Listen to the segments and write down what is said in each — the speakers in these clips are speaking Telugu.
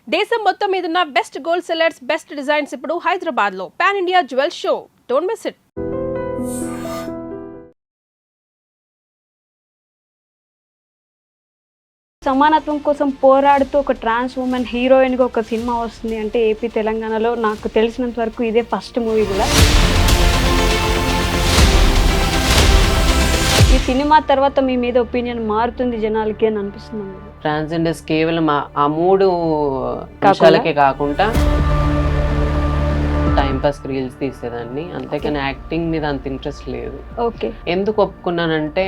దేశం మొత్తం మీదున్న best gold sellers best designs ఇప్పుడు హైదరాబాద్ లో pan India jewel show. Don't miss it. సమానత్వం కోసం పోరాడుతూ ఒక ట్రాన్స్ ఉమెన్ హీరోయిన్గా ఒక సినిమా వస్తుంది అంటే ఏపీ తెలంగాణలో నాకు తెలిసినంత వరకు ఇదే ఫస్ట్ మూవీ కూడా. ఈ సినిమా తర్వాత మీ మీద ఒపీనియన్ మారుతుంది జనాలకి అని అనిపిస్తుంది. ట్రాన్స్జెండర్స్ కేవలం ఆ మూడు విషయాలకే కాకుండా టైం పాస్ రీల్స్ తీసేదాన్ని, అంతేకాని యాక్టింగ్ మీద అంత ఇంట్రెస్ట్ లేదు. ఓకే, ఎందుకు ఒప్పుకున్నానంటే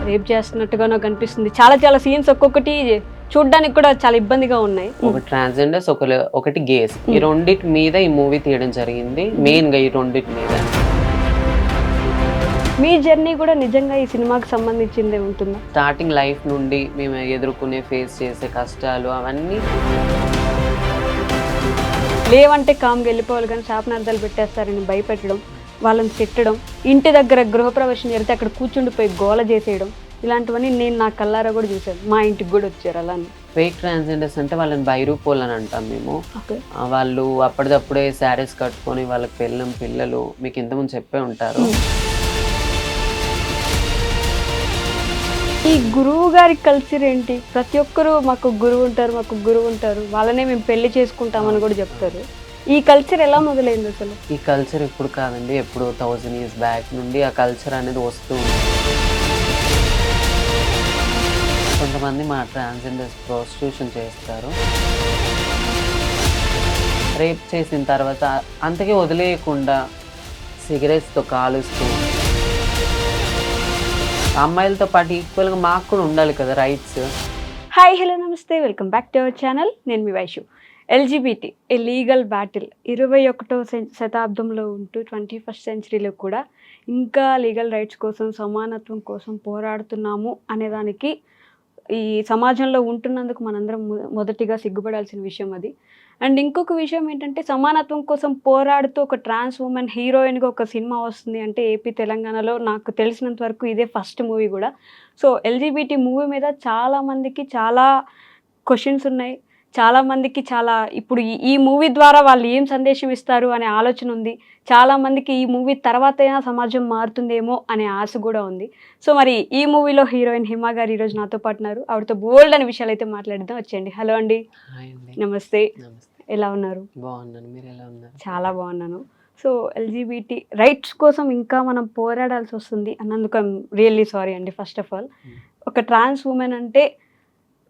రేప్ చేస్తున్నట్టుగా నాకు అనిపిస్తుంది. చాలా చాలా సీన్స్ ఒక్కొక్కటి చూడడానికి కూడా చాలా ఇబ్బందిగా ఉన్నాయి. ఒక ట్రాన్స్జెండర్స్ ఒకటి గేస్, ఈ రెండిటి మీద ఈ మూవీ తీయడం జరిగింది. మెయిన్ గా ఈ రెండిటి మీద. మీ జర్నీ కూడా నిజంగా ఈ సినిమాకి సంబంధించిందే ఉంటుందా? స్టార్టింగ్ లైఫ్ నుండి మేము ఎదుర్కొనే ఫేస్ చేసే కష్టాలు అవన్నీ లేవంటే కామ్గా వెళ్ళిపోవాలి కానీ శాపనార్థాలు పెట్టేస్తారని భయపెట్టడం, వాళ్ళని తిట్టడం, ఇంటి దగ్గర గృహప్రవేశం జరిగితే అక్కడ కూర్చుండిపోయి గోల చేసేయడం, ఇలాంటివన్నీ నేను నా కల్లారా కూడా చూసాను. మా ఇంటికి కూడా వచ్చారు అలా. ఫేక్ ట్రాన్స్జెండర్స్ అంటే వాళ్ళని బైరూపోల్ అని అంటాం మేము. వాళ్ళు అప్పటిదప్పుడే శారీస్ కట్టుకొని వాళ్ళకి పిల్లలు మీకు ఇంతకుముందు చెప్పే ఉంటారు. ఈ గురువు గారి కల్చర్ ఏంటి? ప్రతి ఒక్కరూ మాకు గురువు ఉంటారు, వాళ్ళనే మేము పెళ్లి చేసుకుంటామని కూడా చెప్తారు. ఈ కల్చర్ ఎలా మొదలైంది అసలు? ఈ కల్చర్ ఇప్పుడు కాదండి, ఎప్పుడు 1000 years బ్యాక్ నుండి ఆ కల్చర్ అనేది వస్తూ ఉంది. కొంతమంది మా ట్రాన్స్జెండర్స్ ప్రాస్టిట్యూషన్ చేస్తారు. రేప్ చేసిన తర్వాత అంతకే వదిలేయకుండా సిగరెట్స్తో కాలుస్తూ, అమ్మాయిలతో పాటు ఈక్వల్గా మాకు కూడా ఉండాలి కదా రైట్స్. హాయ్, హలో, నమస్తే, welcome back to our channel. నేను మీ Vaishu. LGBT a legal battle 21వ శతాబ్దంలో ఉంటూ 21st centuryలో కూడా ఇంకా లీగల్ రైట్స్ కోసం, సమానత్వం కోసం పోరాడుతున్నాము అనేదానికి ఈ సమాజంలో ఉంటున్నందుకు మనందరం మొదటిగా సిగ్గుపడాల్సిన విషయం అది. అండ్ ఇంకొక విషయం ఏంటంటే, సమానత్వం కోసం పోరాడుతూ ఒక ట్రాన్స్ ఉమెన్ హీరోయిన్గా ఒక సినిమా వస్తుంది అంటే ఏపీ తెలంగాణలో నాకు తెలిసినంత వరకు ఇదే ఫస్ట్ మూవీ కూడా. సో ఎల్జీబీటీ మూవీ మీద చాలామందికి చాలా క్వశ్చన్స్ ఉన్నాయి. చాలామందికి ఇప్పుడు ఈ మూవీ ద్వారా వాళ్ళు ఏం సందేశం ఇస్తారు అనే ఆలోచన ఉంది. చాలామందికి ఈ మూవీ తర్వాత అయినా సమాజం మారుతుందేమో అనే ఆశ కూడా ఉంది. సో మరి ఈ మూవీలో హీరోయిన్ హిమ గారు ఈరోజు నాతో పాటు ఉన్నారు. ఆవిడతో బోల్డ్ అనే విషయాలు అయితే మాట్లాడిద్దాం. వచ్చేయండి. హలో అండి. నమస్తే. ఎలా ఉన్నారు? బాగున్నాను, మీరు ఎలా ఉన్నారు? చాలా బాగున్నాను. సో ఎల్జీబీటీ రైట్స్ కోసం ఇంకా మనం పోరాడాల్సి వస్తుంది అన్నందుకు ఐఎమ్ రియల్లీ సారీ అండి. ఫస్ట్ ఆఫ్ ఆల్, ఒక ట్రాన్స్ ఉమెన్ అంటే,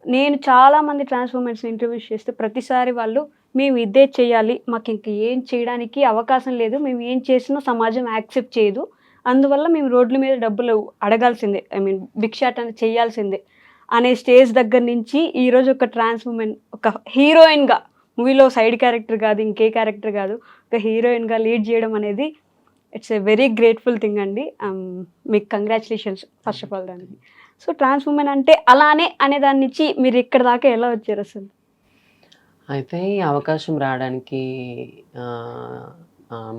నేను చాలామంది ట్రాన్స్ ఉమెన్స్ని ఇంటర్వ్యూస్ చేస్తే ప్రతిసారి వాళ్ళు మేము ఇదే చేయాలి, మాకు ఇంక ఏం చేయడానికి అవకాశం లేదు, మేము ఏం చేసినా సమాజం యాక్సెప్ట్ చేయదు, అందువల్ల మేము రోడ్ల మీద డబ్బులు అడగాల్సిందే, భిక్షాటన చేయాల్సిందే అనే స్టేజ్ దగ్గర నుంచి ఈరోజు ఒక ట్రాన్స్ ఉమెన్ ఒక హీరోయిన్గా, మూవీలో సైడ్ క్యారెక్టర్ కాదు, ఇంకే క్యారెక్టర్ కాదు, ఒక హీరోయిన్గా లీడ్ చేయడం అనేది it's a very grateful thing అండి. మీకు కంగ్రాచులేషన్స్ ఫస్ట్ ఆఫ్ ఆల్ దానికి. సో ట్రాన్స్ ఉమెన్ అంటే అలానే అనే దాని నుంచి మీరు ఇక్కడ దాకా ఎలా వచ్చారు అసలు? అయితే ఈ అవకాశం రావడానికి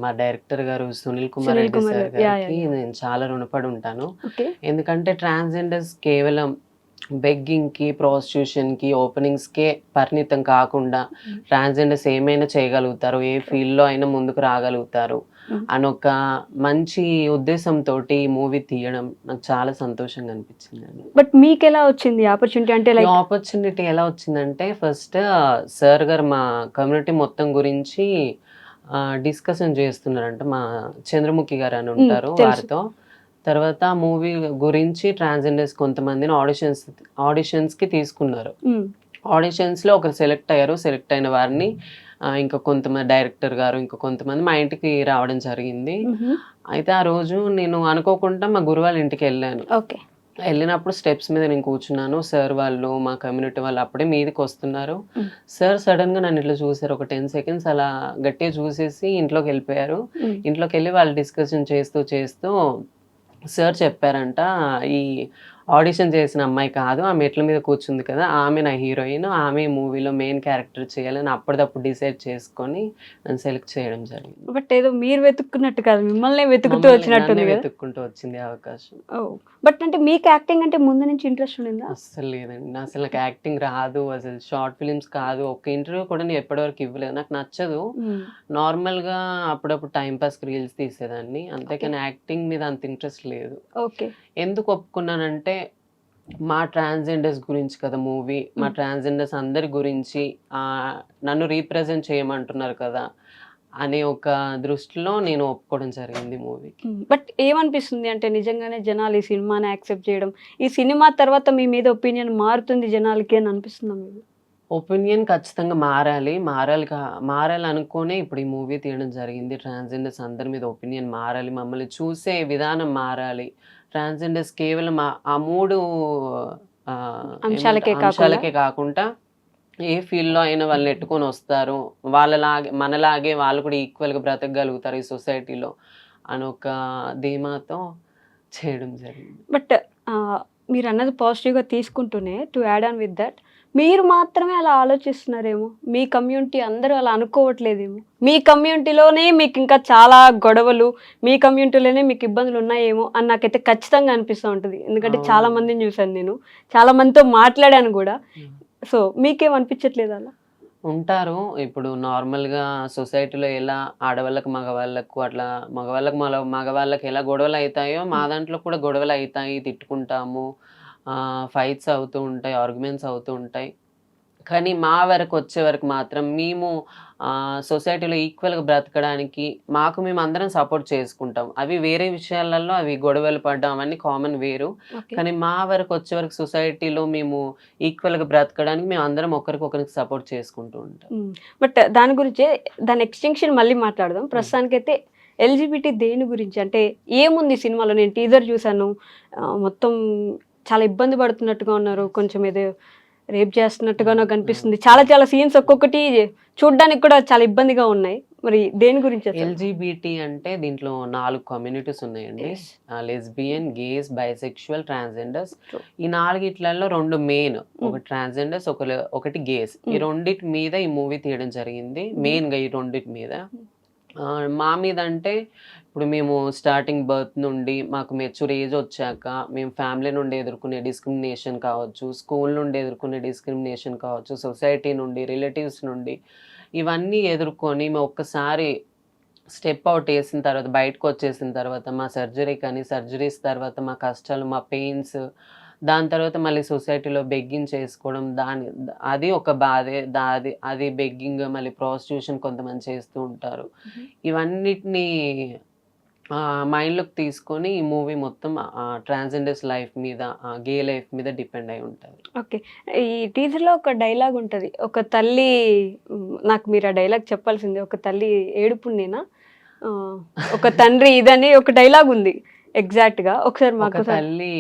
మా డైరెక్టర్ గారు సునీల్ కుమార్ రెడ్డి సార్ గారికి నేను చాలా రుణపడి ఉంటాను. ఎందుకంటే ట్రాన్స్జెండర్స్ కేవలం బెగ్గింగ్కి, ప్రాస్టిట్యూషన్కి, ఓపెనింగ్స్కే పరిమితం కాకుండా ట్రాన్స్జెండర్స్ ఏమైనా చేయగలుగుతారు, ఏ ఫీల్డ్లో అయినా ముందుకు రాగలుగుతారు అని ఒక మంచి ఉద్దేశంతో ఈ మూవీ తీయడం నాకు చాలా సంతోషంగా అనిపించింది. బట్ మీకు ఎలా వచ్చింది ఆపర్చునిటీ? అంటే ఆపర్చునిటీ ఎలా వచ్చిందంటే, ఫస్ట్ సార్ గారు మా కమ్యూనిటీ మొత్తం గురించి డిస్కషన్ చేస్తున్నారంట, మా చంద్రముఖి గారు అని ఉంటారు వారితో. తర్వాత మూవీ గురించి ట్రాన్స్జెండర్స్ కొంతమందిని ఆడిషన్స్కి తీసుకున్నారు. ఆడిషన్స్లో ఒకరు సెలెక్ట్ అయ్యారు. సెలెక్ట్ అయిన వారిని ఇంకా కొంతమంది డైరెక్టర్ గారు, ఇంకా కొంతమంది మా ఇంటికి రావడం జరిగింది. అయితే ఆ రోజు నేను అనుకోకుండా మా గురువు వాళ్ళ ఇంటికి వెళ్ళాను. వెళ్ళినప్పుడు స్టెప్స్ మీద నేను కూర్చున్నాను. సార్ వాళ్ళు, మా కమ్యూనిటీ వాళ్ళు అప్పుడే మీదకి వస్తున్నారు. సార్ సడన్గా నన్ను ఇట్లా చూసారు. ఒక 10 seconds అలా గట్టిగా చూసేసి ఇంట్లోకి వెళ్ళిపోయారు. ఇంట్లోకి వెళ్ళి వాళ్ళు డిస్కషన్ చేస్తూ సార్ చెప్పారంట, ఈ ఆడిషన్ చేసిన అమ్మాయి కాదు, ఆ మెట్ల మీద కూర్చుంది కదా ఆమె నా హీరోయిన్, ఆమె మూవీలో మెయిన్ క్యారెక్టర్ చేయాలని అప్పటిదప్పుడు డిసైడ్ చేసుకొని నన్ను సెలెక్ట్ చేయడం జరిగింది. బట్ ఏదో మీరు వెతుక్కున్నట్టు కాదు, మిమ్మల్ని వెతుకుతూ మమ్మల్ని వచ్చినట్టుంది నన్నే కదా. వెతుక్కుంటూ వచ్చింది ఆ అవకాశం. ఓ బట్ అంటే మీకు యాక్టింగ్ అంటే ముందు నుంచి ఇంట్రెస్ట్ ఉండిందా? అస్సలు లేదండి. అసలు నాకు యాక్టింగ్ రాదు. అసలు షార్ట్ ఫిలిమ్స్ కాదు. ఒక్క ఇంటర్వ్యూ కూడా నేను ఎప్పటివరకు ఇవ్వలేదు. నాకు నచ్చదు. నార్మల్‌గా అప్పుడప్పుడు టైమ్ పాస్‌కి రీల్స్ తీసేదాన్ని. అంతేకాని యాక్టింగ్ మీద అంత ఇంట్రెస్ట్ లేదు. ఓకే. ఎందుకు ఒప్పుకున్నానంటే, మా ట్రాన్స్‌జెండర్స్ గురించి కదా మూవీ. మా ట్రాన్స్‌జెండర్స్ అందరి గురించి నన్ను రీప్రజెంట్ చేయమంటున్నారు కదా అనే ఒక దృష్టిలో నేను ఒప్పుకోవడం జరిగింది మూవీకి. బట్ ఏమనిపిస్తుంది అంటే నిజంగానే జనాలు ఈ సినిమాని యాక్సెప్ట్ చేయడం, ఈ సినిమా తర్వాత మీ మీద ఒపీనియన్ మారుతుంది జనాలకి అని అనిపిస్తుందా మీకు? ఒపీనియన్ ఖచ్చితంగా మారాలి. మారాలనుకోనే ఇప్పుడు ఈ మూవీ తీయడం జరిగింది. ట్రాన్స్‌జెండర్స్ అందరి మీద ఒపీనియన్ మారాలి. మమ్మల్ని చూసే విధానం మారాలి. ట్రాన్స్‌జెండర్స్ కేవలం ఆ 3 అంశాలకే కాకుండా ఏ ఫీల్డ్‌లో అయినా వాళ్ళని నెట్టుకొని వస్తారు. మనలాగే వాళ్ళు కూడా ఈక్వల్‌గా బ్రతకగలుగుతారు ఈ సొసైటీలో అని ఒక ధీమాతో చేయడం జరిగింది. బట్ మీరన్నది పాజిటివ్‌గా తీసుకుంటూనే to add on with that మీరు మాత్రమే అలా ఆలోచిస్తున్నారేమో. మీ కమ్యూనిటీ అందరూ అలా అనుకోవట్లేదేమో. మీ కమ్యూనిటీలోనే మీకు ఇంకా చాలా గొడవలు, మీ కమ్యూనిటీలోనే మీకు ఇబ్బందులు ఉన్నాయేమో అని నాకైతే ఖచ్చితంగా అనిపిస్తూ ఉంటుంది. ఎందుకంటే చాలా మందిని చూశాను నేను. చాలా మందితో మాట్లాడాను కూడా. సో మీకేం అనిపించట్లేదా అలా? ఉంటారు. ఇప్పుడు నార్మల్‌గా సొసైటీలో ఎలా ఆడవాళ్ళకి, మగవాళ్ళకు అట్లా మగవాళ్ళకి ఎలా గొడవలయితాయో మా దాంట్లో కూడా గొడవలయితాయి. తిట్టుకుంటాము. ఫైట్స్ అవుతూ ఉంటాయి. ఆర్గ్యుమెంట్స్ అవుతూ ఉంటాయి. కానీ మా వరకొచ్చే వరకు మాత్రం మేము సొసైటీలో ఈక్వల్‌గా బ్రతకడానికి మేమందరం సపోర్ట్ చేసుకుంటాం. అవి వేరే విషయాలలో అవి గొడవలు పడడం అవన్నీ కామన్ వేరు. కానీ మా వరకొచ్చే వరకు సొసైటీలో మేము ఈక్వల్‌గా బ్రతకడానికి మేమందరం ఒకరికొకరికి సపోర్ట్ చేసుకుంటూ ఉంటాం. బట్ దాని గురించే దాని ఎక్స్‌టెన్షన్ మళ్ళీ మాట్లాడదాం. ప్రస్తుతానికైతే ఎల్‌జీబీటీ దేని గురించి అంటే ఏముంది సినిమాలో? నేను టీజర్ చూసాను. మొత్తం చాలా ఇబ్బంది పడుతున్నట్టుగా ఉన్నారు. కొంచెం ఏదో రేప్ చేస్తున్నట్టుగా నాకు అనిపిస్తుంది. చాలా చాలా సీన్స్ ఒక్కొక్కటి చూడ్డానికి కూడా చాలా ఇబ్బందిగా ఉన్నాయి. మరి దేని గురించి అసలు? ఎల్‌జీబీటీ అంటే దీంట్లో 4 కమ్యూనిటీస్ ఉన్నాయండి. Lesbian, gays, bisexual, transgenders. ఈ 4గిట్లలో 2 మెయిన్. ఒకటి ట్రాన్స్‌జెండర్స్, ఒకటి గేస్. ఈ రెండిటి మీద ఈ మూవీ తీయడం జరిగింది. మెయిన్‌గా ఈ రెండిటి మీద. మా మీద అంటే ఇప్పుడు మేము స్టార్టింగ్ బర్త్ నుండి మాకు మెచ్యూర్ ఏజ్ వచ్చాక మేము ఫ్యామిలీ నుండి ఎదుర్కొనే డిస్క్రిమినేషన్ కావచ్చు, స్కూల్ నుండి ఎదుర్కొనే డిస్క్రిమినేషన్ కావచ్చు, సొసైటీ నుండి, రిలేటివ్స్ నుండి ఇవన్నీ ఎదుర్కొని మేము ఒక్కసారి స్టెప్ అవుట్ వేసిన తర్వాత బయటకు వచ్చేసిన తర్వాత మా సర్జరీ కానీ సర్జరీస్ తర్వాత మా కష్టాలు, మా పెయిన్స్, దాని తర్వాత మళ్ళీ సొసైటీలో బెగ్గింగ్ చేసుకోవడం, అది ఒక బాధే. అది బెగ్గింగ్, మళ్ళీ ప్రాస్టిట్యూషన్ కొంతమంది చేస్తూ ఉంటారు. ఇవన్నిటిని మైండ్‌లోకి తీసుకొని ఈ మూవీ మొత్తం ట్రాన్స్‌జెండర్స్ లైఫ్ మీద, గే లైఫ్ మీద డిపెండ్ అయి ఉంటది. ఓకే. ఈ టీజర్‌లో ఒక డైలాగ్ ఉంటది. ఒక తల్లి నాకు మీరు ఆ డైలాగ్ చెప్పాల్సిందే. ఒక తల్లి ఏడుపుండేనా? ఒక తండ్రి ఇదని ఒక డైలాగ్ ఉంది. ఎగ్జాక్ట్‌గా ఒకసారి ఒక మాకు తల్లి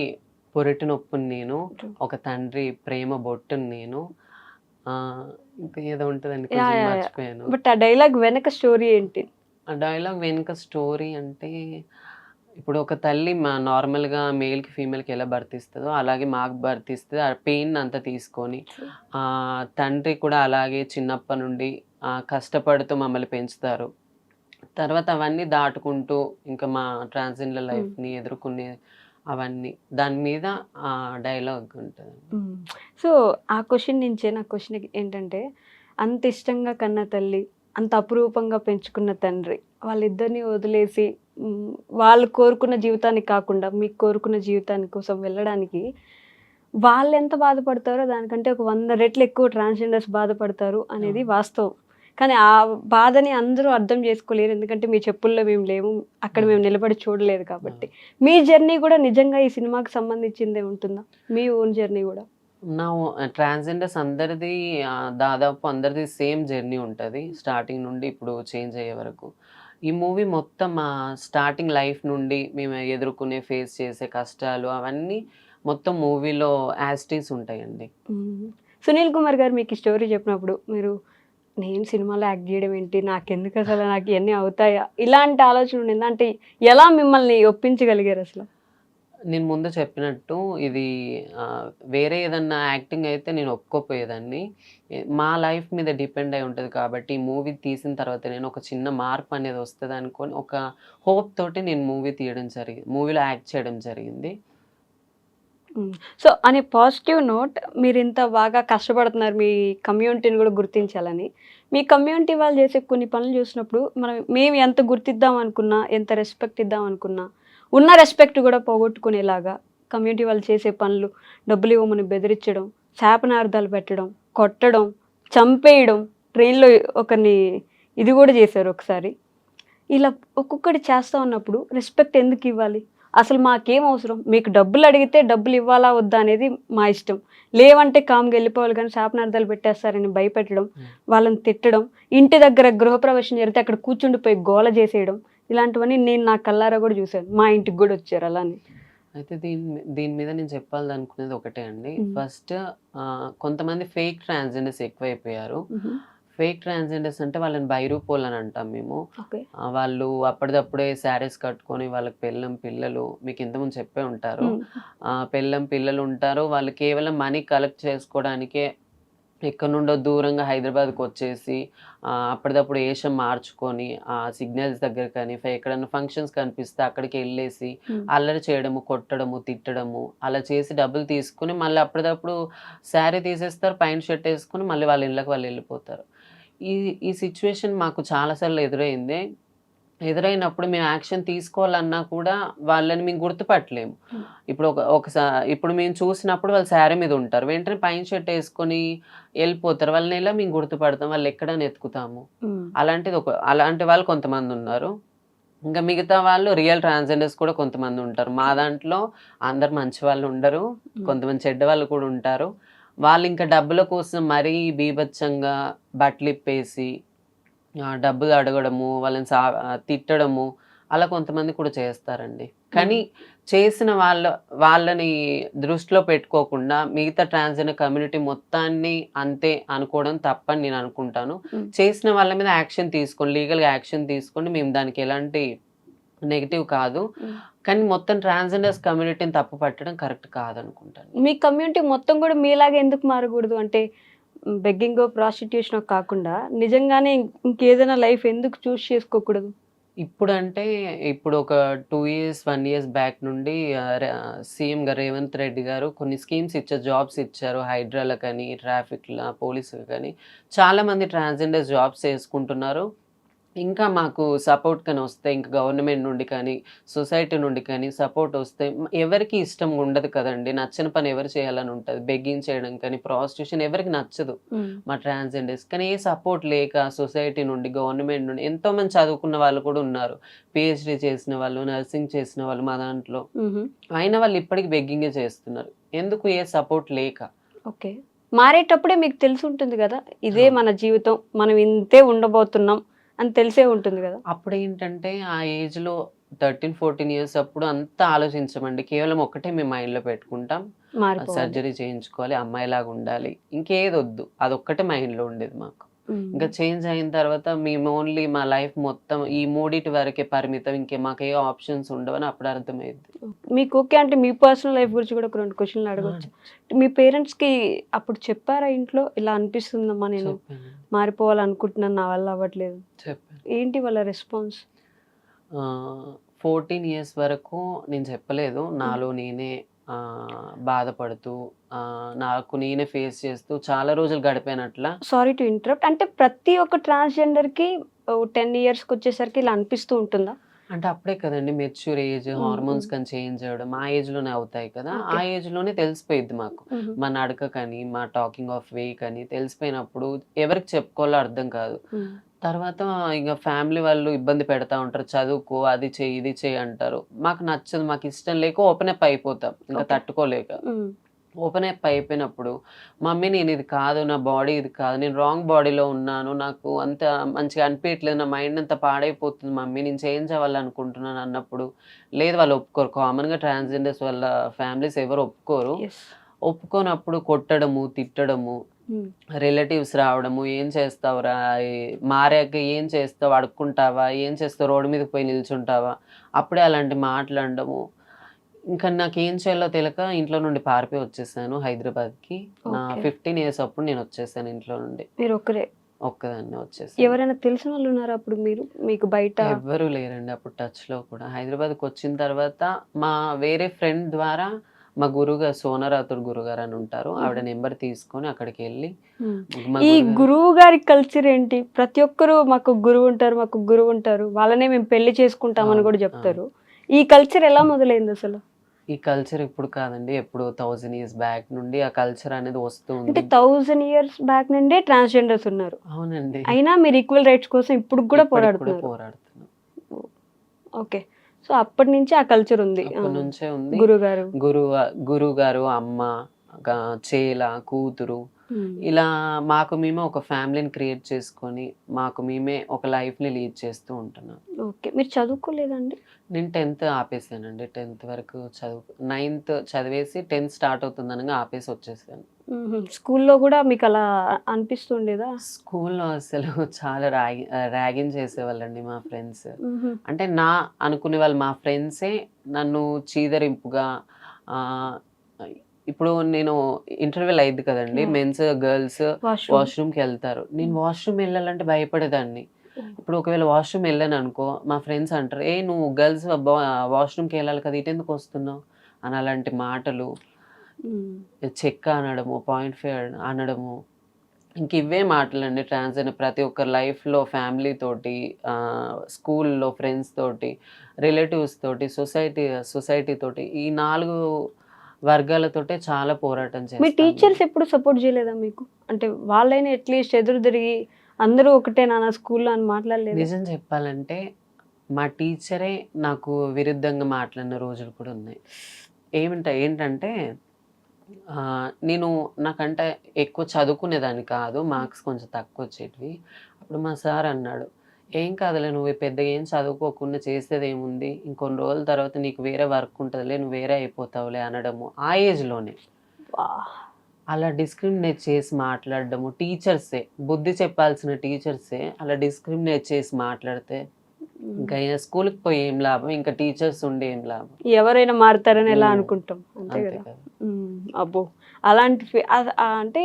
పొరటి నొప్పుని నేను, ఒక తండ్రి ప్రేమ బొట్టుని నేను, ఇంకా ఏదో ఉంటదండి కొంచెం మర్చిపోయాను. బట్ ఆ డైలాగ్ వెనక స్టోరీ ఏంటి? ఆ డైలాగ్ వెనుక స్టోరీ అంటే ఇప్పుడు ఒక తల్లి నార్మల్‌గా మేల్‌కి, ఫీమేల్‌కి ఎలా బర్త్ ఇస్తదో అలాగే మాకు బర్త్ ఇస్తది. ఆ పెయిన్ అంతా తీసుకొని తండ్రి కూడా అలాగే చిన్నప్పటి నుండి కష్టపడుతూ మమ్మల్ని పెంచుతారు. తర్వాత అవన్నీ దాటుకుంటూ ఇంకా మా ట్రాన్స్‌జెండర్ లైఫ్‌ని ఎదుర్కొనే అవన్నీ దాని మీద డైలాగ్ ఉంటది. సో ఆ క్వెషన్ నుంచే నా క్వెషన్ ఏంటంటే, అంత ఇష్టంగా కన్న తల్లి, అంత అపురూపంగా పెంచుకున్న తండ్రి, వాళ్ళిద్దరిని వదిలేసి వాళ్ళు కోరుకున్న జీవితానికి కాకుండా మీకు కోరుకున్న జీవితాని కోసం వెళ్ళడానికి వాళ్ళెంత బాధపడతారో దానికంటే ఒక 100 రెట్లు ఎక్కువ ట్రాన్స్‌జెండర్స్ బాధపడతారు అనేది వాస్తవం. కానీ ఆ బాధని అందరూ అర్థం చేసుకోలేరు. ఎందుకంటే మీ చెప్పుల్లో మేము లేము. అక్కడ మేము నిలబడి చూడలేదు కాబట్టి. మీ జర్నీ కూడా నిజంగా ఈ సినిమాకి సంబంధించిందే ఉంటుందా? మీ ఓన్ జర్నీ కూడా? నా ట్రాన్స్‌జెండర్స్ అందరిది దాదాపు అందరిది సేమ్ జర్నీ ఉంటది. స్టార్టింగ్ నుండి ఇప్పుడు చేంజ్ అయ్యే వరకు. ఈ మూవీ మొత్తం స్టార్టింగ్ లైఫ్ నుండి మేము ఎదుర్కొనే, ఫేస్ చేసే కష్టాలు అవన్నీ మొత్తం మూవీలో యాజ్ ఇట్ ఈజ్ ఉంటాయండి. సునీల్ కుమార్ గారు మీకు ఈ స్టోరీ చెప్పినప్పుడు మీరు నేను సినిమాలో యాక్ట్ చేయడం ఏంటి? నాకెందుకు అసలు? నాకు ఇయన్నీ అవుతాయా? ఇలాంటి ఆలోచన ఉండిందా? అంటే ఎలా మిమ్మల్ని ఒప్పించగలిగారు అసలు? నేను ముందు చెప్పినట్టు ఇది వేరే ఏదన్నా యాక్టింగ్ అయితే నేను ఒప్పుకోపోయేదాన్ని. మా లైఫ్ మీద డిపెండ్ అయి ఉంటది కాబట్టి, ఈ మూవీ తీసిన తర్వాత నేను ఒక చిన్న మార్పు అనేది వస్తదనుకోని, ఒక హోప్ తోటి నేను మూవీలో యాక్ట్ చేయడం జరిగింది. సో అనే పాజిటివ్ నోట్ మీరు ఇంత బాగా కష్టపడుతున్నారు మీ కమ్యూనిటీని కూడా గుర్తించాలని. మీ కమ్యూనిటీ వాళ్ళు చేసే కొన్ని పనులు చూసినప్పుడు మేము ఎంత గుర్తిద్దాం అనుకున్నా, ఎంత రెస్పెక్ట్ ఇద్దాం అనుకున్నా, ఉన్న రెస్పెక్ట్ కూడా పోగొట్టుకునేలాగా కమ్యూనిటీ వాళ్ళు చేసే పనులు, డబ్బులు ఇవ్వమని బెదిరించడం, శాపనార్థాలు పెట్టడం, కొట్టడం, చంపేయడం, ట్రైన్లో ఒకరిని ఇది కూడా చేశారు ఒకసారి. ఇలా ఒక్కొక్కటి చేస్తూ ఉన్నప్పుడు రెస్పెక్ట్ ఎందుకు ఇవ్వాలి? అసలు మాకేం అవసరం? మీకు డబ్బులు అడిగితే డబ్బులు ఇవ్వాలా వద్దా అనేది మా ఇష్టం. లేవంటే కామ్గా వెళ్ళిపోవాలి, కానీ శాపనార్థాలు పెట్టేస్తారని భయపెట్టడం, వాళ్ళని తిట్టడం, ఇంటి దగ్గర గృహప్రవేశం జరిగితే అక్కడ కూర్చుండిపోయి గోల చేసేయడం, ఇలాంటివన్నీ నేను నా కళ్ళారా కూడా చూశాను. మా ఇంటికి కూడా వచ్చారు అలానే. అయితే దీని మీద నేను చెప్పాలనుకునేది ఒకటే అండి. ఫస్ట్ కొంతమంది ఫేక్ ట్రాన్స్జెండర్స్ ఎక్కువైపోయారు. ఫేక్ ట్రాన్స్జెండర్స్ అంటే వాళ్ళని బైరూపోల్ అని అంటాం మేము. వాళ్ళు అప్పటిదప్పుడే శారీస్ కట్టుకొని వాళ్ళకి పిల్లలు మీకు ఇంతకుముందు చెప్పే ఉంటారు. పిల్లలు ఉంటారు. వాళ్ళు కేవలం మనీ కలెక్ట్ చేసుకోవడానికే ఎక్కడి నుండో దూరంగా హైదరాబాద్కి వచ్చేసి అప్పటిదప్పుడు వేషం మార్చుకొని సిగ్నల్స్ దగ్గర కానీ ఎక్కడన్నా ఫంక్షన్స్ కనిపిస్తే అక్కడికి వెళ్ళేసి అల్లరి చేయడము, కొట్టడము, తిట్టడము అలా చేసి డబ్బులు తీసుకుని మళ్ళీ అప్పటిదప్పుడు శారీ తీసేస్తారు, పైన షర్ట్ వేసుకుని మళ్ళీ వాళ్ళ ఇళ్ళకి వాళ్ళు వెళ్ళిపోతారు. ఈ సిచ్యువేషన్ మాకు చాలాసార్లు ఎదురైనప్పుడు మేము యాక్షన్ తీసుకోవాలన్నా కూడా వాళ్ళని మేము గుర్తుపట్టలేము. ఇప్పుడు మేము చూసినప్పుడు వాళ్ళు శారీ మీద ఉంటారు, వెంటనే పైన షర్ట్ వేసుకొని వెళ్ళిపోతారు. వాళ్ళని ఎలా మేము గుర్తుపడతాం? వాళ్ళు ఎక్కడని ఎత్తుకుతాము? అలాంటి వాళ్ళు కొంతమంది ఉన్నారు. ఇంకా మిగతా వాళ్ళు రియల్ ట్రాన్స్జెండర్స్ కూడా కొంతమంది ఉంటారు. మా దాంట్లో అందరు మంచి వాళ్ళు ఉండరు, కొంతమంది చెడ్డ వాళ్ళు కూడా ఉంటారు. వాళ్ళు ఇంకా డబ్బుల కోసం మరీ బీభత్సంగా బట్టలు ఇప్పేసి డబ్బులు అడగడము, తిట్టడము అలా కొంతమంది కూడా చేస్తారండి. కానీ చేసిన వాళ్ళని దృష్టిలో పెట్టుకోకుండా మిగతా ట్రాన్స్జెండర్ కమ్యూనిటీ మొత్తాన్ని అంతే అనుకోవడం తప్పని నేను అనుకుంటాను. చేసిన వాళ్ళ మీద యాక్షన్ తీసుకోండి, లీగల్గా యాక్షన్ తీసుకోండి. మేము దానికి ఎలాంటి నెగిటివ్ కాదు, కానీ మొత్తం ట్రాన్స్జెండర్స్ కమ్యూనిటీని తప్పు పట్టడం కరెక్ట్ కాదనుకుంటాను. మీ కమ్యూనిటీ మొత్తం కూడా మీలాగా ఎందుకు మారకూడదు? అంటే బెగ్గింగ్, ప్రాస్టిట్యూషన్ కాకుండా నిజంగానే ఇంకేదైనా లైఫ్ ఎందుకు చూస్ చేసుకోకూడదు? ఇప్పుడు ఒక 1 years బ్యాక్ నుండి సీఎం గారు రేవంత్ రెడ్డి గారు కొన్ని స్కీమ్స్ ఇచ్చారు, జాబ్స్ ఇచ్చారు. హైడ్రాలకు కానీ, ట్రాఫిక్లో, పోలీసులకు కానీ చాలా మంది ట్రాన్స్జెండర్స్ జాబ్స్ చేసుకుంటున్నారు. ఇంకా మాకు సపోర్ట్ కానీ వస్తే, ఇంకా గవర్నమెంట్ నుండి కానీ, సొసైటీ నుండి కానీ సపోర్ట్ వస్తే, ఎవరికి ఇష్టం ఉండదు కదండి, నచ్చని పని ఎవరు చేయాలని ఉంటుంది. బెగ్గింగ్ చేయడం కానీ, ప్రాస్టిట్యూషన్ ఎవరికి నచ్చదు మా ట్రాన్స్జెండర్స్. కానీ ఏ సపోర్ట్ లేక సొసైటీ నుండి, గవర్నమెంట్ నుండి ఎంతోమంది చదువుకున్న వాళ్ళు కూడా ఉన్నారు, పిహెచ్డి చేసిన వాళ్ళు, నర్సింగ్ చేసిన వాళ్ళు మా దాంట్లో. అయినా వాళ్ళు ఇప్పటికి బెగ్గింగే చేస్తున్నారు. ఎందుకు? ఏ సపోర్ట్ లేక. ఓకే, మారేటప్పుడే మీకు తెలిసి ఉంటుంది కదా, ఇదే మన జీవితం, మనం ఇంతే ఉండబోతున్నాం అని తెలిసే ఉంటుంది కదా. అప్పుడు ఏంటంటే ఆ ఏజ్లో 13-14 years అప్పుడు అంతా ఆలోచించమండి. కేవలం ఒకటే మేము మైండ్లో పెట్టుకుంటాం, సర్జరీ చేయించుకోవాలి, అమ్మాయిలాగా ఉండాలి, ఇంకేది వద్దు, అదొక్కటే మైండ్లో ఉండేది మాకు. ఇంకా చేంజ్ అయిన తర్వాత మేము ఓన్లీ మా లైఫ్ మొత్తం ఈ మూడిటి వరకే పరిమితం, మాకు ఏ ఆప్షన్స్ ఉండవని అప్పుడు అర్థమైంది. మీకు ఓకే అంటే మీ పర్సనల్ లైఫ్ గురించి కూడా ఒక 2 questions అడగవచ్చు. మీ పేరెంట్స్కి అప్పుడు చెప్పారా ఇంట్లో ఇలా అనిపిస్తుందమ్మా, నేను మారిపోవాలనుకుంటున్నాను, నా వల్ల అవ్వట్లేదు? ఏంటి వాళ్ళ రెస్పాన్స్? 14 years వరకు నేను చెప్పలేదు. నాలో నేనే బాధపడుతూ, నాకు నేనే ఫేస్ చేస్తూ చాలా రోజులు గడిపానట్లా. Sorry to interrupt. అంటే ప్రతి ఒక్క ట్రాన్స్జెండర్కి 10 yearsకి వచ్చేసరికి ఇలా అనిపిస్తూ ఉంటుందా? అంటే అప్పుడే కదండి మెచ్యూర్ ఏజ్, హార్మోన్స్ కానీ చేంజ్ అవ్వడం ఆ ఏజ్లోనే అవుతాయి కదా. ఆ ఏజ్లోనే తెలిసిపోయిద్ది మాకు, మా నడక కానీ, మా టాకింగ్ ఆఫ్ వే కానీ తెలిసిపోయినప్పుడు ఎవరికి చెప్పుకోవాలో అర్థం కాదు. తర్వాత ఇంకా ఫ్యామిలీ వాళ్ళు ఇబ్బంది పెడతా ఉంటారు, చదువుకో, అది చెయ్యి, ఇది చెయ్యి అంటారు. మాకు నచ్చదు, మాకు ఇష్టం లేక ఓపెన్ అప్ అయిపోతాం, ఇంకా తట్టుకోలేక. ఓపెన్ అప్ అయిపోయినప్పుడు మమ్మీ నేను ఇది కాదు, నా బాడీ ఇది కాదు, నేను రాంగ్ బాడీలో ఉన్నాను, నాకు అంత మంచిగా అనిపించట్లేదు, నా మైండ్ అంతా పాడైపోతుంది మమ్మీ, నేను చేంజ్ అవ్వాలనుకుంటున్నాను అన్నప్పుడు, లేదు వాళ్ళు ఒప్పుకోరు. కామన్గా ట్రాన్స్జెండర్స్ వాళ్ళ ఫ్యామిలీస్ ఎవరు ఒప్పుకోరు. ఒప్పుకోనప్పుడు కొట్టడము, తిట్టడము, రిలేటివ్స్ రావడము, ఏం చేస్తావురా, మారాక ఏం చేస్తావు, అడుక్కుంటావా, ఏం చేస్తావు, రోడ్డు మీద పోయి నిల్చుంటావా, అప్పుడే అలాంటి మాట్లాడడము. ఇంకా నాకేం చేయాలో తెలియక ఇంట్లో నుండి పారిపోయి వచ్చేసాను హైదరాబాద్కి. నా Okay. 15 years అప్పుడు నేను వచ్చేసాను ఇంట్లో నుండి. మీరు ఒక్కరే? ఒక్కదాన్నే వచ్చేసాను. ఎవరైనా తెలిసిన వాళ్ళు ఉన్నారా అప్పుడు మీకు బయట? ఎవ్వరూ లేరండి అప్పుడు టచ్లో కూడా. హైదరాబాద్కి వచ్చిన తర్వాత మా వేరే ఫ్రెండ్ ద్వారా మా గురుగారు సోనరాతుడు గురుగారు అని ఉంటారు, ఆవిడ నెంబర్ తీసుకొని అక్కడికి వెళ్ళి మా ఈ గురుగారు గురువు గారి కల్చర్ ఏంటి? ప్రతి ఒక్కరు మాకు గురువు ఉంటారు, వాళ్ళనే మేము పెళ్లి చేసుకుంటామని కూడా చెప్తారు. ఈ కల్చర్ ఎలా మొదలైంది అసలు? ఈ కల్చర్ ఇప్పుడు కాదండి, ఎప్పుడు 1000 years బ్యాక్ నుండి ఆ కల్చర్ అనేది వస్తూ అంటే ఉంది. 1000 years బ్యాక్ నుండే ట్రాన్స్జెండర్స్ ఉన్నారు, అవునండి, అయినా మీరు ఈక్వల్ రైట్స్ కోసం ఇప్పుడు కూడా ఇప్పటికి కూడా పోరాడుతున్నారు. పోరాడుతున్నాం. ఓకే, సో అప్పటి నుంచి ఆ కల్చర్ ఉంది. అప్పటి నుంచే ఉంది. గురుగారు గురువు గారు, అమ్మ, చేల, కూతురు, ఇలా మాకు మేమే ఒక ఫ్యామిలీని క్రియేట్ చేసుకొని మాకు మేమే ఒక లైఫ్ని లీడ్ చేస్తూ ఉంటున్నాం. ఓకే, మీరు చదువుకోలేదండి? నేను 10th ఆపేసానండి. 10th వరకు 9th చదివేసి 10th స్టార్ట్ అవుతుందనగా ఆపేసి వచ్చేసాను. స్కూల్లో కూడా మీకు అలా అనిపిస్తుండేదా? స్కూల్లో అసలు చాలా ర్యాగింగ్ చేసేవాళ్ళండి మా ఫ్రెండ్స్. అంటే నా అనుకునే వాళ్ళు మా ఫ్రెండ్సే నన్ను చీదరింపుగా, ఇప్పుడు నేను ఇంటర్వ్యూలు అయింది కదండి, మెన్స్ గర్ల్స్ వాష్రూమ్కి వెళ్తారు, నేను వాష్రూమ్ వెళ్ళాలంటే భయపడేదాన్ని. ఇప్పుడు ఒకవేళ వాష్రూమ్ వెళ్ళాను అనుకో, మా ఫ్రెండ్స్ అంటారు, నువ్వు గర్ల్స్ వాష్రూమ్కి వెళ్ళాలి కదా, ఇటు ఎందుకు వస్తున్నావు అని అలాంటి మాటలు, చెక్క అనడము, .5 అనడము, ఇంక ఇవే మాటలండి. ట్రాన్స్జెండర్ ప్రతి ఒక్కరి లైఫ్లో ఫ్యామిలీ తోటి, స్కూల్లో ఫ్రెండ్స్ తోటి, రిలేటివ్స్ తోటి, సొసైటీ తోటి, ఈ 4 వర్గాలతోటే చాలా పోరాటం మీ చేస్తాను. టీచర్స్ ఎప్పుడు సపోర్ట్ చేయలేదా మీకు? అంటే వాళ్ళైనా అట్లీస్ట్ ఎదురు తిరిగి అందరూ ఒకటే నాన్న స్కూల్లో అని మాట్లాడలేదు? నిజం చెప్పాలంటే మా టీచరే నాకు విరుద్ధంగా మాట్లాడిన రోజులు కూడా ఉన్నాయి. ఏంటంటే నేను నాకంటే ఎక్కువ చదువుకునేదాన్ని కాదు, మార్క్స్ కొంచెం తక్కువ వచ్చేటివి. అప్పుడు మా సార్ అన్నాడు, ఏం కాదులే, నువ్వు పెద్దగా ఏం చదువుకోకుండా చేసేది ఏముంది, ఇంకొన్ని రోజుల తర్వాత నీకు వేరే వర్క్ ఉంటుందిలే, నువ్వు వేరే అయిపోతావులే అనడము. ఆ ఏజ్లోనే అలా డిస్క్రిమినేట్ చేసి మాట్లాడడము. టీచర్సే, బుద్ధి చెప్పాల్సిన టీచర్సే అలా డిస్క్రిమినేట్ చేసి మాట్లాడితే ఇంకా స్కూల్కి పోయి ఏం లాభం, ఇంకా టీచర్స్ ఉండి ఏం లాభం. ఎవరైనా మారుతారని ఎలా అనుకుంటాం, అంతే అంతే కదా. కదా. అబ్బో, అలాంటి అంటే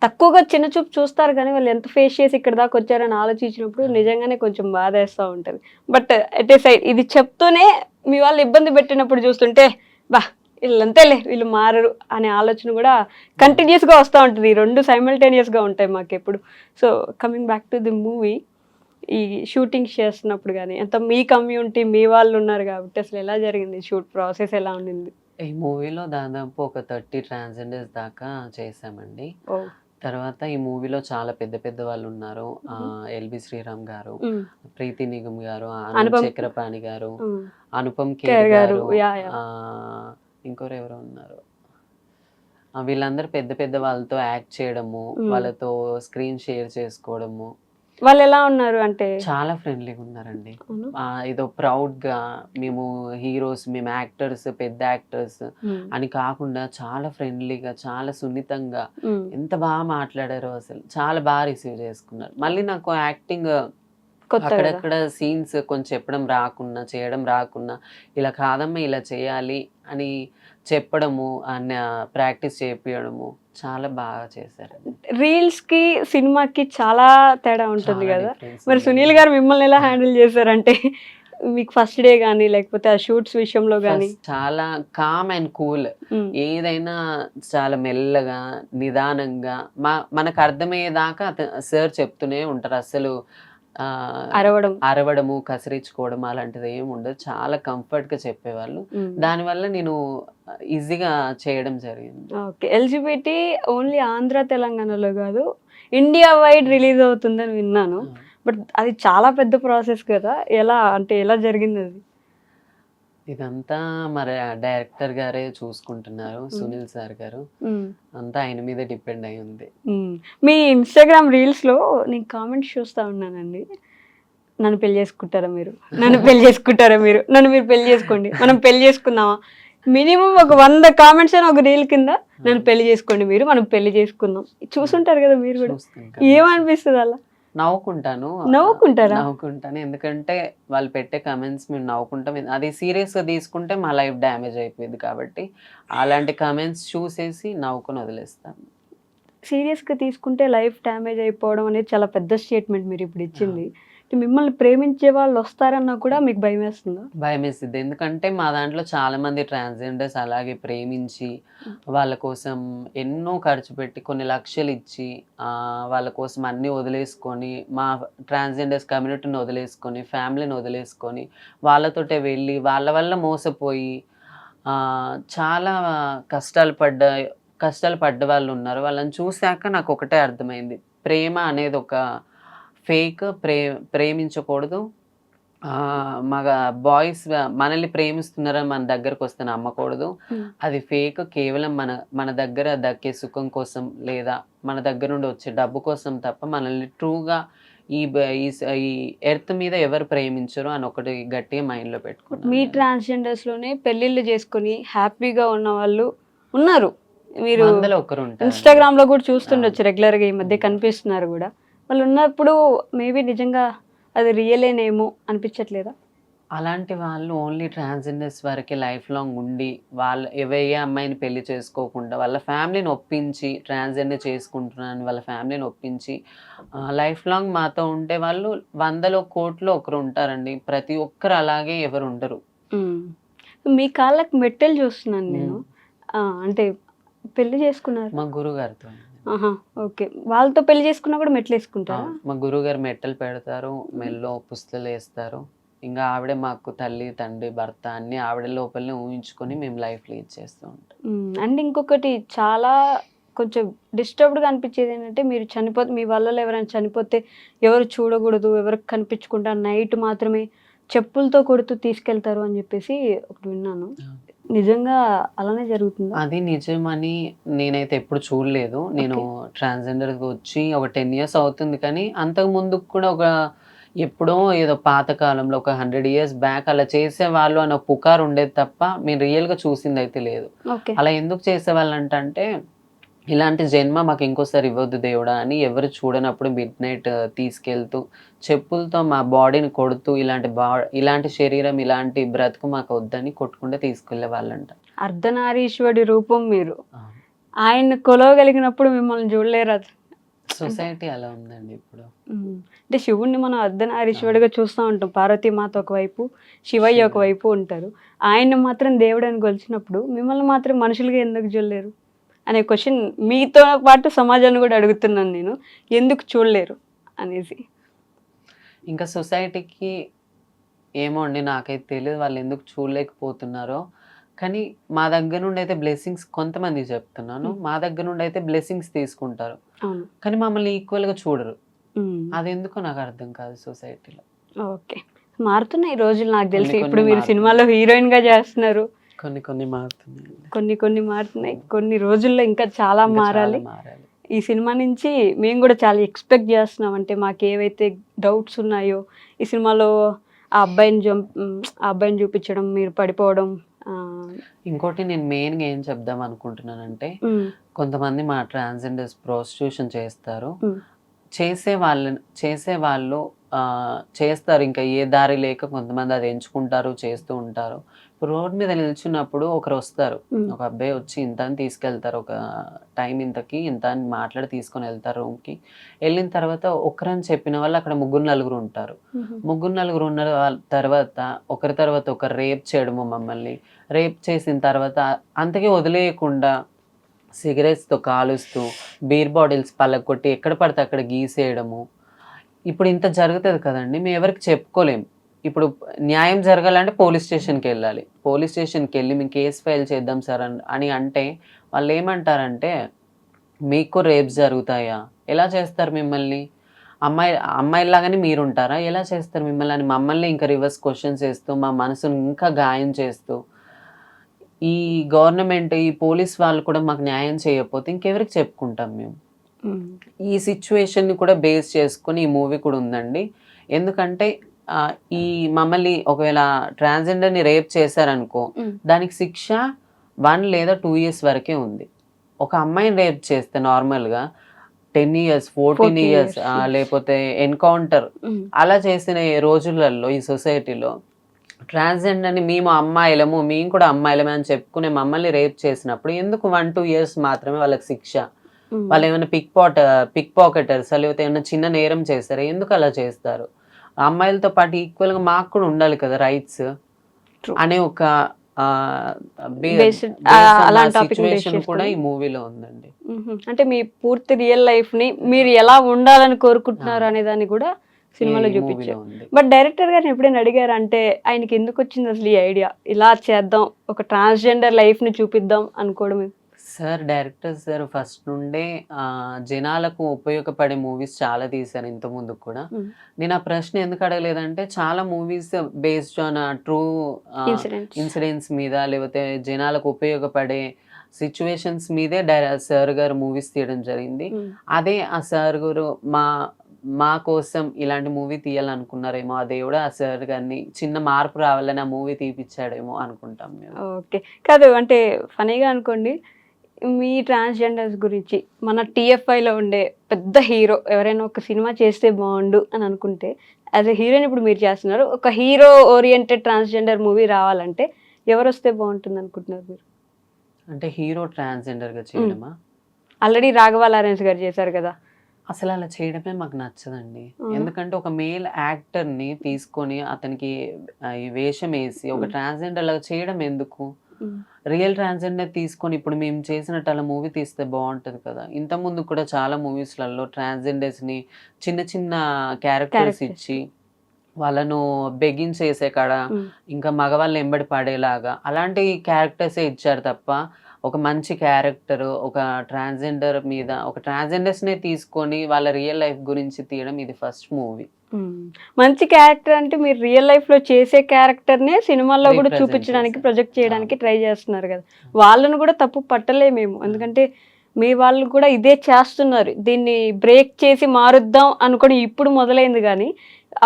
తక్కువగా చిన్న చూపు చూస్తారు, కానీ వాళ్ళు ఎంత ఫేస్ చేసి ఇక్కడ దాకా వచ్చారని ఆలోచించినప్పుడు నిజంగానే కొంచెం బాధ వేస్తూ ఉంటుంది. బట్ ఎట్ ఏ సైడ్ ఇది చెప్తూనే మీ వాళ్ళు ఇబ్బంది పెట్టినప్పుడు చూస్తుంటే బా వీళ్ళంతేలే, వీళ్ళు మారరు అనే ఆలోచన కూడా కంటిన్యూస్గా వస్తూ ఉంటుంది. ఈ రెండు సైమల్టేనియస్గా ఉంటాయి మాకు ఎప్పుడు. So coming back to the movie, ఈ షూటింగ్ చేస్తున్నప్పుడు కానీ అంత మీ కమ్యూనిటీ మీ వాళ్ళు ఉన్నారు కాబట్టి అసలు ఎలా జరిగింది షూట్ ప్రాసెస్, ఎలా ఉండింది? ఈ మూవీలో దాదాపు ఒక 30 ట్రాన్స్జెండర్స్ దాకా చేసామండి. తర్వాత ఈ మూవీలో చాలా పెద్ద పెద్ద వాళ్ళు ఉన్నారు. ఎల్బి శ్రీరామ్ గారు, ప్రీతి నిగమ్ గారు, అనుపమ్ చక్రపాణి గారు, అనుపమ్ ఖేర్ గారు, ఇంకోరు ఎవరో ఉన్నారు. వీళ్ళందరూ పెద్ద పెద్ద వాళ్ళతో యాక్ట్ చేయడము, వాళ్ళతో స్క్రీన్ షేర్ చేసుకోవడము. వాళ్ళు ఎలా ఉన్నారు అంటే? చాలా ఫ్రెండ్లీగా ఉన్నారండి. ఏదో ప్రౌడ్ గా మేము హీరోస్, మేము యాక్టర్స్, పెద్ద యాక్టర్స్ అని కాకుండా చాలా ఫ్రెండ్లీగా, చాలా సున్నితంగా, ఎంత బాగా మాట్లాడారో అసలు, చాలా బాగా రిసీవ్ చేసుకున్నారు. మళ్ళీ నాకు యాక్టింగ్ అక్కడక్కడ సీన్స్ కొంచెం చేయడం రాకున్నా ఇలా కాదమ్మా ఇలా చేయాలి అని చెప్పడము, ప్రాక్టీస్ చేయించడము చాలా బాగా చేశారు. రీల్స్ కి సినిమాకి చాలా తేడా ఉంటుంది కదా. మరి సునీల్ గారు మిమ్మల్ని ఎలా హ్యాండిల్ చేశారంటే, మీకు ఫస్ట్ డే కానీ లేకపోతే ఆ షూట్స్ విషయంలో కానీ? చాలా కామ్ అండ్ కూల్, ఏదైనా చాలా మెల్లగా నిదానంగా మనకు అర్థమయ్యేదాకా సార్ చెప్తూనే ఉంటారు. అసలు అరవడము, కసిరించుకోవడం అలాంటిది ఏమి ఉండదు. చాలా కంఫర్ట్ గా చెప్పేవాళ్ళు. దానివల్ల నేను ఈజీగా చేయడం జరిగింది. ఓకే, ఎల్జిబిటి ఓన్లీ ఆంధ్ర తెలంగాణలో కాదు, ఇండియా వైడ్ రిలీజ్ అవుతుందని విన్నాను. బట్ అది చాలా పెద్ద ప్రాసెస్ కదా, ఎలా జరిగింది అది? ఇదంతా మరి డైరెక్టర్ గారే చూసుకుంటున్నారు, సునీల్ సార్ గారు. అంతా ఆయన మీద డిపెండ్ అయి ఉంది. మీ ఇన్స్టాగ్రామ్ రీల్స్ లో నేను కామెంట్స్ చూస్తా ఉన్నానండి, నన్ను పెళ్లి చేసుకుంటారా మీరు, నన్ను పెళ్లి చేసుకుంటారా మీరు, నన్ను మీరు పెళ్లి చేసుకోండి, మనం పెళ్లి చేసుకుందామా, మినిమం ఒక 100 కామెంట్స్ అయినా ఒక రీల్ కింద నన్ను పెళ్లి చేసుకోండి మీరు, మనం పెళ్లి చేసుకుందాం. చూసుంటారు కదా మీరు కూడా, ఏమనిపిస్తుంది అలా? నవ్వుకుంటాను. నవ్వుకుంటారా? నవ్వుకుంటాను. ఎందుకంటే వాళ్ళు పెట్టే కామెంట్స్ మేము నవ్వుకుంటాం. అది సీరియస్‌గా తీసుకుంటే మా లైఫ్ డ్యామేజ్ అయిపోయిద్ది కాబట్టి, అలాంటి కామెంట్స్ చూసేసి నవ్వుకొని వదిలేస్తాను. సీరియస్‌గా తీసుకుంటే లైఫ్ డ్యామేజ్ అయిపోవడం అనేది చాలా పెద్ద స్టేట్మెంట్ మీరిప్పుడు ఇచ్చింది. మిమ్మల్ని ప్రేమించే వాళ్ళు వస్తారన్నా కూడా మీకు భయమేస్తుందా? భయమేసిద్ది. ఎందుకంటే మా దాంట్లో చాలామంది ట్రాన్స్‌జెండర్స్ అలాగే ప్రేమించి, వాళ్ళ కోసం ఎన్నో ఖర్చు పెట్టి కొన్ని లక్షలిచ్చి వాళ్ళ కోసం అన్నీ వదిలేసుకొని, మా ట్రాన్స్‌జెండర్స్ కమ్యూనిటీని వదిలేసుకొని, ఫ్యామిలీని వదిలేసుకొని, వాళ్ళతోటే వెళ్ళి వాళ్ళ వల్ల మోసపోయి చాలా కష్టాలు పడ్డ వాళ్ళున్నారు. వాళ్ళని చూసాక నాకొకటే అర్థమైంది. ప్రేమ అనేది ఒక ఫేక్. ప్రేమించకూడదు. మగ బాయ్స్ మనల్ని ప్రేమిస్తున్నారని మన దగ్గరకొస్తే నమ్మకూడదు. అది ఫేక్. కేవలం మన దగ్గర దక్కే సుఖం కోసం, లేదా మన దగ్గర నుండి వచ్చే డబ్బు కోసం తప్ప మనల్ని ట్రూగా ఈ ఈ ఎర్త్ మీద ఎవరు ప్రేమించరు అని ఒకటి గట్టిగా మైండ్‌లో పెట్టుకున్నాను మీ నేను. ట్రాన్స్‌జెండర్స్‌లోనే పెళ్ళిళ్ళు చేసుకొని హ్యాపీగా ఉన్నవాళ్ళు ఉన్నారు. మీరు వందలో ఒకరుంటారండి. ఇన్‌స్టాగ్రామ్‌లో కూడా చూస్తుండొచ్చు రెగ్యులర్‌గా ఈ మధ్య కనిపిస్తున్నారు గూడా. వాళ్ళు ఉన్నప్పుడు మేబీ నిజంగా అది రియలేనేమో అనిపించట్లేదా? అలాంటి వాళ్ళు ఓన్లీ ట్రాన్స్‌జెండర్స్ వరకే లైఫ్ లాంగ్ ఉండి, వాళ్ళు ఏ అమ్మాయిని పెళ్లి చేసుకోకుండా, వాళ్ళ ఫ్యామిలీని ఒప్పించి ట్రాన్స్‌జెండర్ చేసుకుంటున్నానని వాళ్ళ ఫ్యామిలీని ఒప్పించి లైఫ్ లాంగ్ మాతో ఉంటే వాళ్ళు వందలో, కోట్లో ఒకరు ఉంటారండి. ప్రతి ఒక్కరు అలాగే ఎవరు ఉండరు. హ్మ్. మీ కాళ్ళకి మెట్టెలు చూస్తున్నాను నేను. అంటే పెళ్లి చేసుకున్నారు. మా గురుగారితో. ఆహా! ఓకే. వాళ్ళతో పెళ్లి చేసుకున్నా కూడా మెట్లేసుకుంటారా? మా గురువుగారు మెట్టెలు పెడతారు. మెడలో పుస్తలేస్తారు. ఇంగా ఆవిడే మాకు తల్లి, తండ్రి, భర్త అన్నీ ఆవిడ లోపలనే ఊహించుకొని మేము లైఫ్ లీడ్ చేస్తూ ఉంటాం. అండ్ ఇంకొకటి చాలా కొంచెం డిస్టర్బ్డ్‌గా అనిపించేది ఏంటంటే మీరు మీ వాళ్ళలో ఎవరైనా చనిపోతే ఎవరు చూడకూడదు, ఎవరికి కనిపించకుండా నైట్ మాత్రమే చెప్పులతో కొడుతూ తీసుకెళ్తారు అని చెప్పేసి ఒకటి విన్నాను. నిజంగా అలానే జరుగుతుందా? అది నిజమని నేనైతే ఎప్పుడు చూడలేదు. నేను ట్రాన్స్‌జెండర్‌గా వచ్చి ఒక 10 ఇయర్స్ అవుతుంది కానీ, అంతకు ముందుకు కూడా ఎప్పుడో ఏదో పాత కాలంలో ఒక 100 ఇయర్స్ బ్యాక్ అలా చేసేవాళ్ళు అన్న పుకారు ఉండేది తప్ప, మేము రియల్‌గా చూసిందైతే లేదు. ఓకే. అలా ఎందుకు చేసేవాళ్ళంటే, ఇలాంటి జన్మ మాకు ఇంకోసారి ఇవ్వద్దు దేవుడా అని ఎవరు చూడనప్పుడు మిడ్‌నైట్ తీసుకెళ్తూ, చెప్పులతో మా బాడీని కొడుతూ, ఇలాంటి శరీరం, ఇలాంటి బ్రతుకు మాకు వద్దని కొట్టుకుంటూ తీసుకెళ్ళేవాళ్ళంట. అర్ధనారీశ్వరుడి రూపం మీరు. ఆ! ఆయన్ని కొలవగలిగినప్పుడు మిమ్మల్ని చూడలేరా? సొసైటీ అలా ఉందండి ఇప్పుడు. అంటే శివుడిని మనం అర్ధనారీశ్వరుడిగా చూస్తూ ఉంటాం. పార్వతీమాత ఒకవైపు, శివయ్య ఒకవైపు ఉంటారు. ఆయన్ని మాత్రం దేవుడని కొలిచినప్పుడు మిమ్మల్ని మాత్రం మనుషులుగా ఎందుకు చూడలేరు అనే క్వశ్చన్ మీతో పాటు సమాజాన్ని కూడా అడుగుతున్నాను నేను. ఎందుకు చూడలేరు అనేసి. ఇంకా సొసైటీకి ఏమో అండి నాకైతే తెలీదు వాళ్ళు ఎందుకు చూడలేకపోతున్నారో. కానీ మా దగ్గర నుండి అయితే బ్లెస్సింగ్స్ కొంతమందికి చెప్తున్నాను. మా దగ్గర నుండి అయితే బ్లెస్సింగ్స్ తీసుకుంటారు. అవును. కానీ మమ్మల్ని ఈక్వల్‌గా చూడరు. హ్మ్. అదెందుకో నాకు అర్థం కాదు సొసైటీలో. ఓకే. మారుతున్నాయి ఈ రోజులు నాకు తెలిసి. కొన్ని ఇప్పుడు మీరు మారుతున్నాయి. సినిమాలో హీరోయిన్‌గా చేస్తున్నారు. కొన్ని మారుతున్నాయండి. కొన్ని మారుతున్నాయి. కొన్ని రోజుల్లో ఇంకా చాలా ఇంకా మారాలి. చాలా మారాలి. ఈ సినిమా నుంచి మేము కూడా చాలా ఎక్స్పెక్ట్ చేస్తున్నాం. అంటే మాకేవైతే డౌట్స్ ఉన్నాయో ఈ సినిమాలో ఆ అబ్బాయిని చూపించడం, మీరు పడిపోవడం. ఇంకోటి నేను మెయిన్‌గా ఏం చెప్దాం అనుకుంటున్నానంటే, కొంతమంది మా ట్రాన్స్‌జెండర్స్ ప్రాస్టిట్యూషన్ చేస్తారు. చేసేవాళ్ళు చేస్తారు. ఇంకా ఏ దారి లేక కొంతమంది అది ఎంచుకుంటారు, చేస్తూ ఉంటారు. ఇప్పుడు రోడ్ మీద నిల్చున్నప్పుడు ఒకరొస్తారు. ఒక అబ్బాయి వచ్చి ఇంత అని తీసుకెళ్తారు. ఒక టైం ఇంతకి ఇంత అని మాట్లాడి తీసుకొని వెళ్తారు రూమ్‌కి. వెళ్ళిన తర్వాత ఒకరని చెప్పిన వాళ్ళు అక్కడ ముగ్గురు, నలుగురు ఉంటారు. ముగ్గురు, నలుగురు ఉన్న తర్వాత ఒకరి తర్వాత ఒకరు రేప్ చేయడము మమ్మల్ని. రేప్ చేసిన తర్వాత అంతకే వదిలేయకుండా సిగరెట్స్‌తో కాలుస్తూ, బీర్ బాటిల్స్ పలగొట్టి ఎక్కడ పడితే అక్కడ గీసేయడము. ఇప్పుడు ఇంత జరుగుతది కదండీ! మేము ఎవరికీ చెప్పుకోలేం. ఇప్పుడు న్యాయం జరగాలంటే పోలీస్ స్టేషన్‌కెళ్ళాలి. పోలీస్ స్టేషన్‌కెళ్ళి మేము కేస్ ఫైల్ చేద్దాం సార్ అని అంటే వాళ్ళేమంటారంటే, మీకు రేప్స్ జరుగుతాయా? ఎలా చేస్తారు మిమ్మల్ని? అమ్మాయిల్లాగానే మీరుంటారా? ఎలా చేస్తారు మిమ్మల్ని? అని మమ్మల్ని ఇంకా రివర్స్ క్వెషన్స్ ఏస్తూ, మా మనసుని ఇంకా గాయం చేస్తూ, ఈ గవర్నమెంట్, ఈ పోలీస్ వాళ్ళు కూడా మాకు న్యాయం చేయకపోతే ఇంకెవరికి చెప్పుకుంటాం మేము? ఈ సిచ్యువేషన్‌ని కూడా బేస్ చేసుకొని ఈ మూవీ కూడా ఉందండి. ఎందుకంటే ఈ మమ్మల్ని ఒకవేళ ట్రాన్స్‌జెండర్‌ని రేప్ చేశారనుకో, దానికి శిక్ష 1 లేదా 2 ఇయర్స్ వరకే ఉంది. ఒక అమ్మాయిని రేప్ చేస్తే నార్మల్‌గా 10 ఇయర్స్ 14 ఇయర్స్ లేకపోతే ఎన్కౌంటర్ అలా చేసిన ఈ రోజులలో ఈ సొసైటీలో ట్రాన్స్జెండర్ అని మేము అమ్మాయిలము మేము కూడా అమ్మాయిలమే అని చెప్పుకునే మమ్మల్ని రేప్ చేసినప్పుడు ఎందుకు 1-2 ఇయర్స్ మాత్రమే వాళ్ళకి శిక్ష? వాళ్ళు ఏమైనా పిక్ పాకెటర్స్ లేకపోతే ఏమైనా చిన్న నేరం చేస్తారా? ఎందుకు అలా చేస్తారు? అమ్మాయిలతో పాటు ఈక్వల్ గా మాకు కూడా ఉండాలి కదా రైట్స్ అనే ఒక సిచ్యువేషన్ కూడా ఈ మూవీలో ఉందండి. అంటే మీ పూర్తి రియల్ లైఫ్ ని మీరు ఎలా ఉండాలని కోరుకుంటున్నారు అనే దాన్ని కూడా సినిమాలో చూపించారు. బట్ డైరెక్టర్ గారిని ఎప్పుడైనా అడిగారు అంటే ఆయనకి ఎందుకు వచ్చింది అసలు ఈ ఐడియా, ఇలా చేద్దాం ఒక ట్రాన్స్జెండర్ లైఫ్ ని చూపిద్దాం అనుకోవడం? సార్ డైరెక్టర్ సార్ ఫస్ట్ నుండే జనాలకు ఉపయోగపడే మూవీస్ చాలా తీశారు ఇంత ముందు కూడా. నేను ఆ ప్రశ్న ఎందుకు అడగలేదంటే చాలా movies based on true incidents మీద లేకపోతే జనాలకు ఉపయోగపడే సిచ్యువేషన్స్ మీదే సార్ గారు మూవీస్ తీయడం జరిగింది. అదే ఆ సార్ గారు మా కోసం ఇలాంటి మూవీ తీయాలనుకున్నారేమో, ఆ దేవుడు ఆ సార్ గారిని చిన్న మార్పు రావాలని ఆ మూవీ తీపిచ్చాడేమో అనుకుంటాం మేము. ఓకే కాదు అంటే ఫనీగా అనుకోండి, మీ ట్రాన్స్జెండర్స్ గురించి మన TFIలో ఉండే పెద్ద హీరో ఎవరైనా ఒక సినిమా చేస్తే బాగుండు అని అనుకుంటే యాజ్ ఎ హీరోయిన్ ఇప్పుడు మీరు చేస్తున్నారు, ఒక హీరో ఓరియంటెడ్ ట్రాన్స్జెండర్ మూవీ రావాలంటే ఎవరు వస్తే బాగుంటుంది అనుకుంటున్నారు మీరు? అంటే హీరో ట్రాన్స్జెండర్ గా చేయడమా? ఆల్రెడీ రాఘవ లారెన్స్ గారు చేశారు కదా. అసలు అలా చేయడమే మాకు నచ్చదండి. ఎందుకంటే ఒక మేల్ యాక్టర్ ని తీసుకొని అతనికి ఈ వేషం వేసి ఒక ట్రాన్స్జెండర్ లాగా చేయడం ఎందుకు? రియల్ ట్రాన్స్జెండర్ తీసుకొని ఇప్పుడు మేము చేసినట్టు అలా మూవీ తీస్తే బాగుంటది కదా. ఇంత ముందు కూడా చాలా మూవీస్లలో ట్రాన్స్జెండర్స్ ని చిన్న చిన్న క్యారెక్టర్స్ ఇచ్చి వాళ్ళను బెగ్గించేసే కాడ ఇంకా మగవాళ్ళు ఎంబడి పడేలాగా అలాంటి క్యారెక్టర్సే ఇచ్చారు తప్ప ఒక మంచి క్యారెక్టర్ ఒక ట్రాన్స్జెండర్ మీద ఒక ట్రాన్స్జెండర్స్ నే తీసుకొని వాళ్ళ రియల్ లైఫ్ గురించి తీయడం ఇది ఫస్ట్ మూవీ. మంచి క్యారెక్టర్ అంటే మీరు రియల్ లైఫ్ లో చేసే క్యారెక్టర్ నే సినిమాల్లో కూడా చూపించడానికి ప్రొజెక్ట్ చేయడానికి ట్రై చేస్తున్నారు కదా. వాళ్ళను కూడా తప్పు పట్టలేమేమో, ఎందుకంటే మీ వాళ్ళు కూడా ఇదే చేస్తున్నారు. దీన్ని బ్రేక్ చేసి మారుద్దాం అనుకొని ఇప్పుడు మొదలైంది, కానీ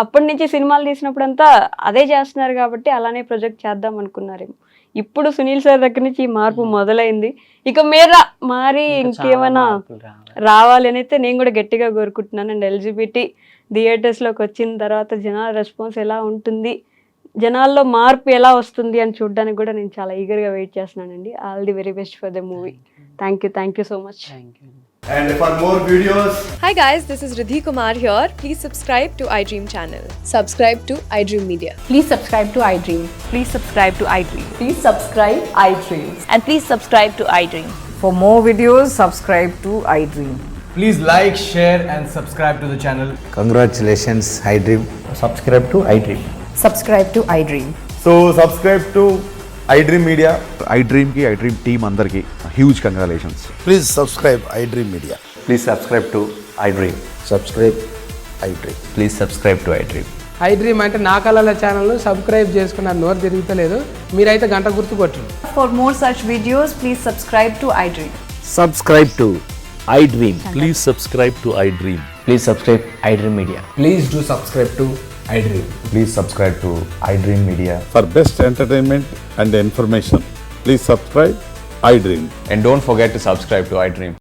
అప్పటి నుంచి సినిమాలు తీసినప్పుడంతా అదే చేస్తున్నారు కాబట్టి అలానే ప్రొజెక్ట్ చేద్దాం అనుకున్నారేమో. ఇప్పుడు సునీల్ సార్ దగ్గర నుంచి ఈ మార్పు మొదలైంది, ఇక మీద మారి ఇంకేమైనా రావాలి అని అయితే నేను కూడా గట్టిగా కోరుకుంటున్నాను. అండ్ LGBT థియేటర్స్లోకి వచ్చిన తర్వాత జనాల రెస్పాన్స్ ఎలా ఉంటుంది, జనాల్లో మార్పు ఎలా వస్తుంది అని చూడడానికి కూడా నేను చాలా ఈగర్గా వెయిట్ చేస్తున్నానండి. All the very best for the movie. Thank you so much. And for more videos, Hi guys, this is Riddhi Kumar here. Please subscribe to iDream channel. Subscribe to iDream Media. Please subscribe to iDream. Please subscribe to iDream. Please subscribe iDream. And please subscribe to iDream. For more videos, subscribe to iDream. please like, share and subscribe to the channel. Congratulations, iDream. Subscribe to iDream. Subscribe to iDream. So subscribe to iDream Media. iDream ki iDream team andarki huge congratulations. Please subscribe iDream Media. Please subscribe to iDream. Subscribe iDream. Please subscribe to iDream. iDream అంటే నా కళల ఛానల్ను సబ్స్క్రైబ్ చేసుకున్న నోరు తిరుగుతలేదు, మీరైతే గంట గుర్తు కొట్టండి. For more such videos, please subscribe to iDream. Subscribe to iDream. Please subscribe to iDream. Please subscribe iDream Media. Please do subscribe to iDream. Please subscribe to iDream Media. For best entertainment and information, please subscribe iDream. And don't forget to subscribe to iDream.